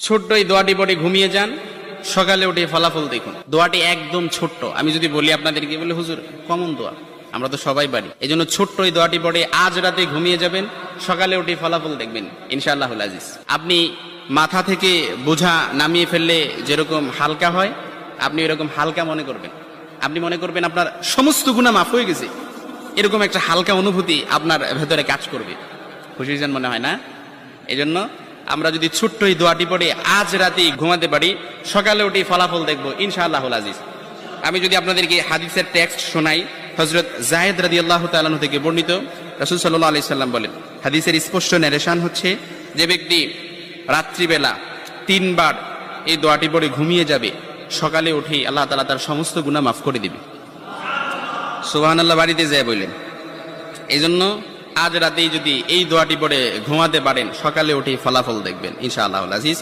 ছোট্ট এই দোয়াটি পড়ে ঘুমিয়ে যান, সকালে উঠে ফলাফল দেখুন। দোয়াটি একদম ছোট্ট, আমি যদি বলি আপনাদেরকে, বলে হুজুর কমন দোয়া, আমরা তো সবাই পারি। এই জন্য ছোট্ট এই দোয়াটি পড়ে আজ রাতে ঘুমিয়ে যাবেন, সকালে উঠে ফলাফল দেখবেন ইনশাআল্লাহুল আজিজ। আপনি মাথা থেকে বোঝা নামিয়ে ফেললে যেরকম হালকা হয়, আপনি এরকম হালকা মনে করবেন। আপনি মনে করবেন আপনার সমস্ত গুনাহ মাফ হয়ে গেছে, এরকম একটা হালকা অনুভূতি আপনার ভেতরে কাজ করবে। খুশি যেন মনে হয় না? এই জন্য আমরা যদি ছোট্ট এই দোয়াটি পড়ে আজ রাতে ঘুমাতে পারি, সকালে উঠে ফলাফল দেখবো ইনশাআল্লাহুল আজিজ। আমি যদি আপনাদেরকে হাদিসের টেক্সট শোনাই, হযরত যায়েদ রাদিয়াল্লাহু তাআলা আনহু থেকে বর্ণিত, রাসূল সাল্লাল্লাহু আলাইহি সাল্লাম বলেন, হাদিসের স্পষ্ট নারেশন হচ্ছে, যে ব্যক্তি রাত্রিবেলা 3 বার এই দোয়াটি পড়ে ঘুমিয়ে যাবে, সকালে উঠে আল্লাহ তাআলা তার সমস্ত গুনাহ মাফ করে দিবে। সুবহানাল্লাহ বাড়িতে যায় বললেন। এই জন্য আজ রাতেই যদি এই দোয়াটি পড়ে ঘুমাতে পারেন, সকালে উঠে ফলাফল দেখবেন ইনশাআল্লাহুল আজিজ।